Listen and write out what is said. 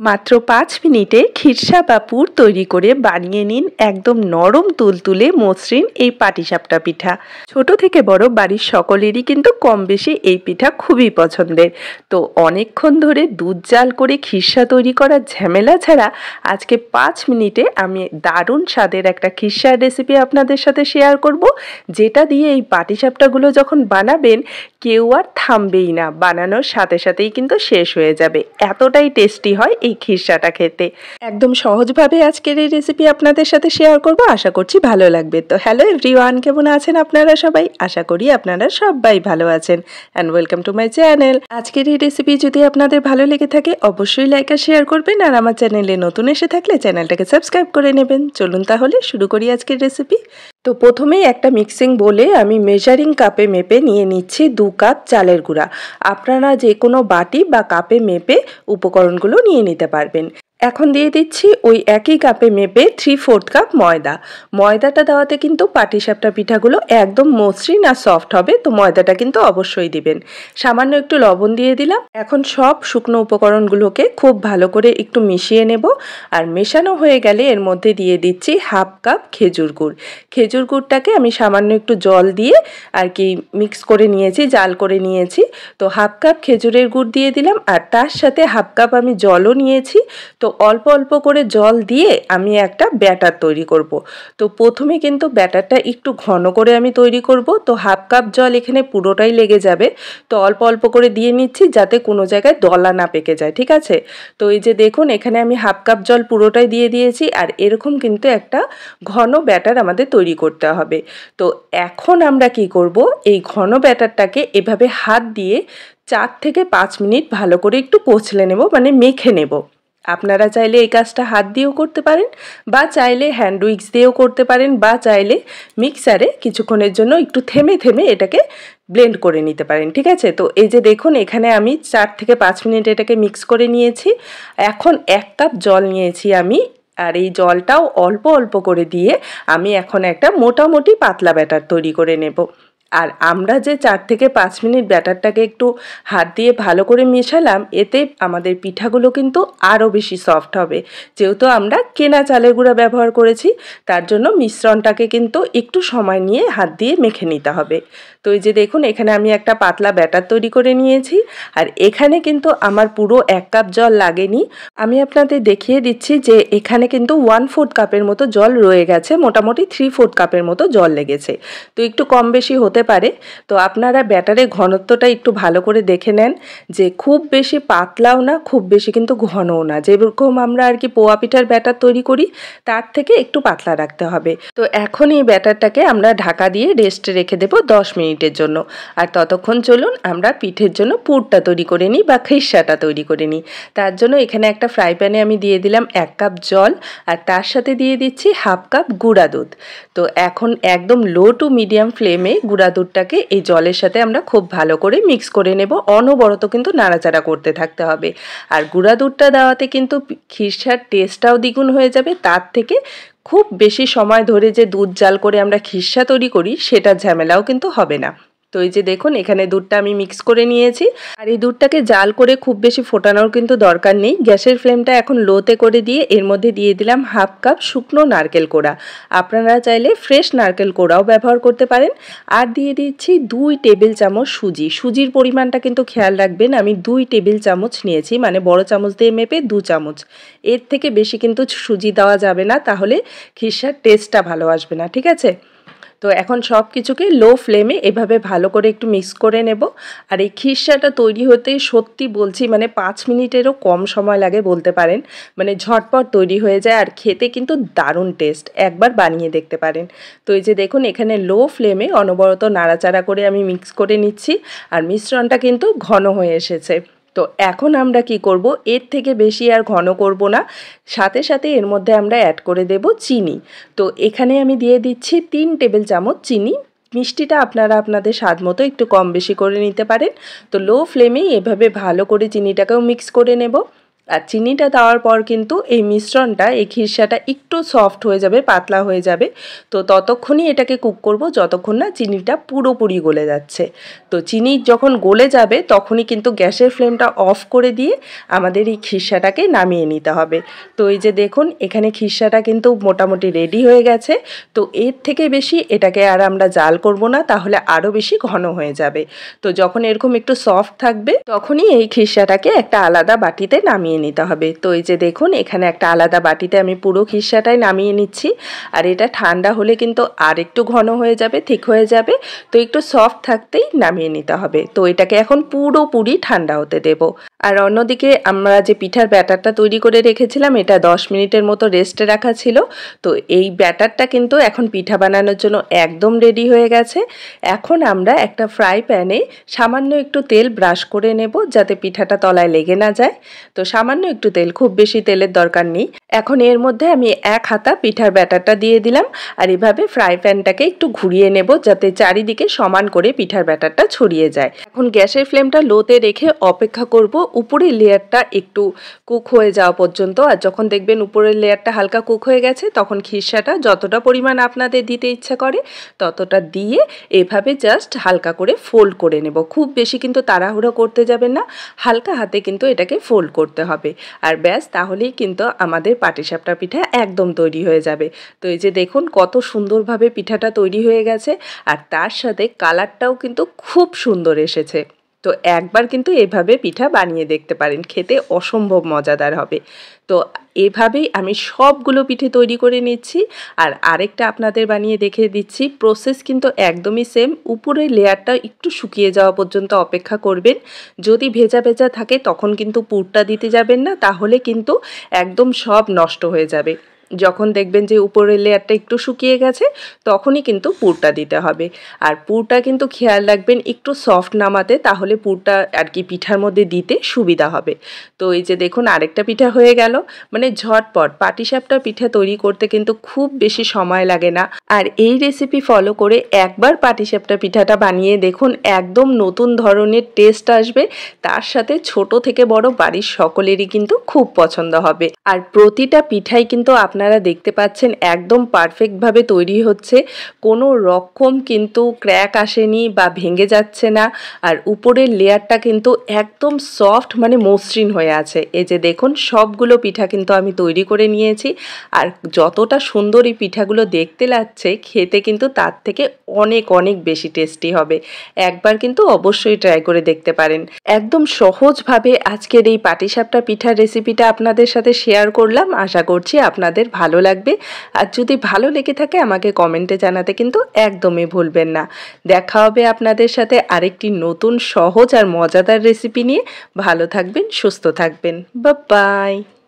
মাত্র ৫ মিনিটে খিরসা বা পুর তৈরি করে বানিয়ে নিন একদম নরম তুলতুলে মসৃণ এই পাটিসাপটা পিঠা। ছোট থেকে বড় বাড়ির সকলেরই কিন্তু কম বেশি এই পিঠা খুবই পছন্দের। তো অনেকক্ষণ ধরে দুধ জাল করে খিরসা তৈরি করার ঝামেলা ছাড়া আজকে ৫ মিনিটে আমি দারুণ স্বাদের একটা খিরসার রেসিপি আপনাদের সাথে শেয়ার করব, যেটা দিয়ে এই পাটিসাপটাগুলো যখন বানাবেন কেউ আর থামবেই না, বানানোর সাথে সাথেই কিন্তু শেষ হয়ে যাবে। এতটাই টেস্টি হয় এই খিরসাটা খেতে। একদম সহজভাবে আজকের এই রেসিপি আপনাদের সাথে শেয়ার করব, আশা করছি ভালো লাগবে। তো হ্যালো এভরিওয়ান, কেমন আছেন আপনারা সবাই? আশা করি আপনারা সবাই ভালো আছেন and welcome to my channel. আজকের এই রেসিপি যদি আপনাদের ভালো লেগে থাকে অবশ্যই লাইক আর শেয়ার করবেন, আর আমার চ্যানেলে নতুন এসে থাকলে চ্যানেলটাকে সাবস্ক্রাইব করে নেবেন। চলুন তাহলে শুরু করি আজকের রেসিপি। তো প্রথমেই একটা মিক্সিং বোলে আমি মেজারিং কাপে মেপে নিয়ে নিচ্ছি 2 কাপ চালের গুঁড়া। আপনারা যে কোনো বাটি বা কাপে মেপে উপকরণগুলো নিয়ে নিতে পারবেন। এখন দিয়ে দিচ্ছি ওই একই কাপে মেপে 3/4 কাপ ময়দা। ময়দাটা দেওয়াতে কিন্তু পাটিসাপটা পিঠাগুলো একদম মসৃণ আর সফট হবে, তো ময়দাটা কিন্তু অবশ্যই দিবেন। সামান্য একটু লবণ দিয়ে দিলাম। এখন সব শুকনো উপকরণগুলোকে খুব ভালো করে একটু মিশিয়ে নেব। আর মেশানো হয়ে গেলে এর মধ্যে দিয়ে দিচ্ছি 1/2 কাপ খেজুর গুড়। খেজুর গুড়টাকে আমি সামান্য একটু জল দিয়ে আর কি মিক্স করে নিয়েছি, জাল করে নিয়েছি। তো 1/2 কাপ খেজুরের গুড় দিয়ে দিলাম, আর তার সাথে 1/2 কাপ আমি জলও নিয়েছি। তো অল্প অল্প করে জল দিয়ে আমি একটা ব্যাটার তৈরি করব। তো প্রথমে কিন্তু ব্যাটারটা একটু ঘন করে আমি তৈরি করব। তো 1/2 কাপ জল এখানে পুরোটাই লেগে যাবে। তো অল্প অল্প করে দিয়ে নিচ্ছি যাতে কোনো জায়গায় দলা না পেকে যায়, ঠিক আছে? তো এই যে দেখুন এখানে আমি 1/2 কাপ জল পুরোটাই দিয়ে দিয়েছি, আর এরকম কিন্তু একটা ঘন ব্যাটার আমাদের তৈরি করতে হবে। তো এখন আমরা কি করব, এই ঘন ব্যাটারটাকে এভাবে হাত দিয়ে 4 থেকে 5 মিনিট ভালো করে একটু কচলে নেব, মানে মেখে নেব। আপনারা চাইলে এই কাজটা হাত দিয়েও করতে পারেন, বা চাইলে হ্যান্ড উইক্স দিয়েও করতে পারেন, বা চাইলে মিক্সারে কিছুক্ষণের জন্য একটু থেমে থেমে এটাকে ব্লেন্ড করে নিতে পারেন, ঠিক আছে? তো এই যে দেখুন এখানে আমি 4 থেকে 5 মিনিট এটাকে মিক্স করে নিয়েছি। এখন 1 কাপ জল নিয়েছি আমি, আর এই জলটাও অল্প অল্প করে দিয়ে আমি এখন একটা মোটামুটি পাতলা ব্যাটার তৈরি করে নেব। আর আমরা যে 4 থেকে 5 মিনিট ব্যাটারটাকে একটু হাত দিয়ে ভালো করে মেশালাম, এতে আমাদের পিঠাগুলো কিন্তু আরও বেশি সফট হবে। যেহেতু আমরা কেনা চালের গুঁড়া ব্যবহার করেছি, তার জন্য মিশ্রণটাকে কিন্তু একটু সময় নিয়ে হাত দিয়ে মেখে নিতে হবে। তো এই যে দেখুন এখানে আমি একটা পাতলা ব্যাটার তৈরি করে নিয়েছি, আর এখানে কিন্তু আমার পুরো 1 কাপ জল লাগেনি। আমি আপনাদের দেখিয়ে দিচ্ছি যে এখানে কিন্তু 1/4 কাপের মতো জল রয়ে গেছে, মোটামুটি 3/4 কাপের মতো জল লেগেছে। তো একটু কম বেশি হতে পারে। তো আপনারা ব্যাটারের ঘনত্বটা একটু ভালো করে দেখে নেন, যে খুব বেশি পাতলাও না, খুব বেশি কিন্তু ঘনও না। যেরকম আমরা আর কি পোয়া পিঠার ব্যাটার তৈরি করি তার থেকে একটু পাতলা রাখতে হবে। তো এখন এই ব্যাটারটাকে আমরা ঢাকা দিয়ে রেস্টে রেখে দেবো 10 মিনিটের জন্য। আর ততক্ষণ চলুন আমরা পিঠের জন্য পুরটা তৈরি করে নিই বা খিরসাটা তৈরি করে নিই। তার জন্য এখানে একটা ফ্রাই প্যানে আমি দিয়ে দিলাম 1 কাপ জল, আর তার সাথে দিয়ে দিচ্ছি 1/2 কাপ গুঁড়া দুধ। তো এখন একদম লো টু মিডিয়াম ফ্লেমে গুঁড়া দুধটাকে এই জলের সাথে আমরা খুব ভালো করে মিক্স করে নেব। অনবরত কিন্তু নাড়াচাড়া করতে থাকতে হবে। আর গুঁড়া দুধটা দেওয়াতে কিন্তু খিরসার টেস্টটাও দ্বিগুণ হয়ে যাবে। তার থেকে খুব বেশি সময় ধরে যে দুধ জাল করে আমরা খিরসা তৈরি করি সেটার ঝামেলাও কিন্তু হবে না। তো এই যে দেখুন এখানে দুধটা আমি মিক্স করে নিয়েছি, আর এই দুধটাকে জাল করে খুব বেশি ফোটানোর কিন্তু দরকার নেই। গ্যাসের ফ্লেমটা এখন লোতে করে দিয়ে এর মধ্যে দিয়ে দিলাম 1/2 কাপ শুকনো নারকেল কোড়া। আপনারা চাইলে ফ্রেশ নারকেল কোড়াও ব্যবহার করতে পারেন। আর দিয়ে দিচ্ছি 2 টেবিল চামচ সুজি। সুজির পরিমাণটা কিন্তু খেয়াল রাখবেন, আমি 2 টেবিল চামচ নিয়েছি, মানে বড় চামচ দিয়ে মেপে 2 চামচ। এর থেকে বেশি কিন্তু সুজি দেওয়া যাবে না, তাহলে খিরসার টেস্টটা ভালো আসবে না, ঠিক আছে? তো এখন সব কিছুকে লো ফ্লেমে এভাবে ভালো করে একটু মিক্স করে নেব। আর এই খিরসাটা তৈরি হতে সত্যি বলছি মানে 5 মিনিটেরও কম সময় লাগে বলতে পারেন। মানে ঝটপট তৈরি হয়ে যায়, আর খেতে কিন্তু দারুণ টেস্ট। একবার বানিয়ে দেখতে পারেন। তো এই যে দেখুন এখানে লো ফ্লেমে অনবরত নাড়াচাড়া করে আমি মিক্স করে নিচ্ছি, আর মিশ্রণটা কিন্তু ঘন হয়ে এসেছে। তো এখন আমরা কি করব, এর থেকে বেশি আর ঘন করব না। সাথে সাথে এর মধ্যে আমরা অ্যাড করে দেব চিনি। তো এখানে আমি দিয়ে দিচ্ছি 3 টেবিল চামচ চিনি। মিষ্টিটা আপনারা আপনাদের স্বাদ মতো একটু কম বেশি করে নিতে পারেন। তো লো ফ্লেমেই এভাবে ভালো করে চিনিটাকেও মিক্স করে নেব। আর চিনিটা দেওয়ার পর কিন্তু এই মিশ্রণটা, এই খিরসাটা একটু সফট হয়ে যাবে, পাতলা হয়ে যাবে। তো ততক্ষণই এটাকে কুক করব যতক্ষণ না চিনিটা পুরোপুরি গলে যাচ্ছে। তো চিনি যখন গলে যাবে তখনই কিন্তু গ্যাসের ফ্লেমটা অফ করে দিয়ে আমাদের এই খিরসাটাকে নামিয়ে নিতে হবে। তো এই যে দেখুন এখানে খিরসাটা কিন্তু মোটামুটি রেডি হয়ে গেছে। তো এর থেকে বেশি এটাকে আর আমরা জাল করব না, তাহলে আরও বেশি ঘন হয়ে যাবে। তো যখন এরকম একটু সফট থাকবে তখনই এই খিরসাটাকে একটা আলাদা বাটিতে নামিয়ে নিতে হবে। তো এই যে দেখুন এখানে একটা আলাদা বাটিতে আমি পুরো খিরসাটাই নামিয়ে নিচ্ছি। আর এটা ঠান্ডা হলে কিন্তু আর একটু ঘন হয়ে যাবে, ঠিক হয়ে যাবে। তো একটু সফট থাকতেই নামিয়ে নিতে হবে। তো এটাকে এখন পুরোপুরি ঠান্ডা হতে দেব। আর অন্যদিকে আমরা যে পিঠার ব্যাটারটা তৈরি করে রেখেছিলাম, এটা 10 মিনিটের মতো রেস্টে রাখা ছিল। তো এই ব্যাটারটা কিন্তু এখন পিঠা বানানোর জন্য একদম রেডি হয়ে গেছে। এখন আমরা একটা ফ্রাই প্যানে সামান্য একটু তেল ব্রাশ করে নেব, যাতে পিঠাটা তলায় লেগে না যায়। তো সামান্য একটু তেল, খুব বেশি তেলের দরকার নেই। এখন এর মধ্যে আমি 1 হাতা পিঠার ব্যাটারটা দিয়ে দিলাম। আর এভাবে ফ্রাই প্যানটাকে একটু ঘুরিয়ে নেব, যাতে চারিদিকে সমান করে পিঠার ব্যাটারটা ছড়িয়ে যায়। এখন গ্যাসের ফ্লেমটা লোতে রেখে অপেক্ষা করব উপরের লেয়ারটা একটু কুক হয়ে যাওয়া পর্যন্ত। আর যখন দেখবেন উপরের লেয়ারটা হালকা কুক হয়ে গেছে, তখন খিরসাটা যতটা পরিমাণ আপনাদের দিতে ইচ্ছা করে ততটা দিয়ে এভাবে জাস্ট হালকা করে ফোল্ড করে নেব। খুব বেশি কিন্তু তাড়াহুড়ো করতে যাবেন না, হালকা হাতে কিন্তু এটাকে ফোল্ড করতে হবে। আর ব্যাস, তাহলেই কিন্তু আমাদের পাটিসাপটা পিঠা একদম তৈরি হয়ে যাবে। তো এই যে দেখুন কত সুন্দরভাবে পিঠাটা তৈরি হয়ে গেছে, আর তার সাথে কালারটাও কিন্তু খুব সুন্দর এসেছে। তো একবার কিন্তু এভাবে পিঠা বানিয়ে দেখতে পারেন, খেতে অসম্ভব মজাদার হবে। তো এভাবেই আমি সবগুলো পিঠে তৈরি করে নিচ্ছি। আর আরেকটা আপনাদের বানিয়ে দেখে দিচ্ছি। প্রসেস কিন্তু একদমই সেম। উপরের লেয়ারটা একটু শুকিয়ে যাওয়া পর্যন্ত অপেক্ষা করবেন। যদি ভেজা ভেজা থাকে তখন কিন্তু পুরটা দিতে যাবেন না, তাহলে কিন্তু একদম সব নষ্ট হয়ে যাবে। যখন দেখবেন যে উপরের লেয়ারটা একটু শুকিয়ে গেছে তখনই কিন্তু পুরটা দিতে হবে। আর পুরটা কিন্তু খেয়াল রাখবেন একটু সফট নামাতে, তাহলে পুরটা আর কি পিঠার মধ্যে দিতে সুবিধা হবে। তো এই যে দেখুন আরেকটা পিঠা হয়ে গেল। মানে ঝটপট পাটিসাপটা পিঠা তৈরি করতে কিন্তু খুব বেশি সময় লাগে না। আর এই রেসিপি ফলো করে একবার পাটিসাপটা পিঠাটা বানিয়ে দেখুন, একদম নতুন ধরনের টেস্ট আসবে। তার সাথে ছোট থেকে বড় বাড়ির সকলেরই কিন্তু খুব পছন্দ হবে। আর প্রতিটা পিঠাই কিন্তু আপনারা দেখতে পাচ্ছেন একদম পারফেক্টভাবে তৈরি হচ্ছে, কোনো রকম কিন্তু ক্র্যাক আসেনি বা ভেঙে যাচ্ছে না। আর উপরের লেয়ারটা কিন্তু একদম সফট, মানে মসৃণ হয়ে আছে। এই যে দেখুন সবগুলো পিঠা কিন্তু আমি তৈরি করে নিয়েছি। আর যতটা সুন্দর এই পিঠাগুলো দেখতে লাগছে, খেতে কিন্তু তার থেকে অনেক অনেক বেশি টেস্টি হবে। একবার কিন্তু অবশ্যই ট্রাই করে দেখতে পারেন। একদম সহজভাবে আজকের এই পাটিসাপটা পিঠার রেসিপিটা আপনাদের সাথে শেয়ার করলাম। আশা করছি আপনাদের ভালো লাগবে। আর যদি ভালো লেগে থাকে আমাকে কমেন্টে জানাতে কিন্তু একদমই ভুলবেন না। দেখা হবে আপনাদের সাথে আরেকটি নতুন সহজ আর মজাদার রেসিপি নিয়ে। ভালো থাকবেন, সুস্থ থাকবেন। Bye bye.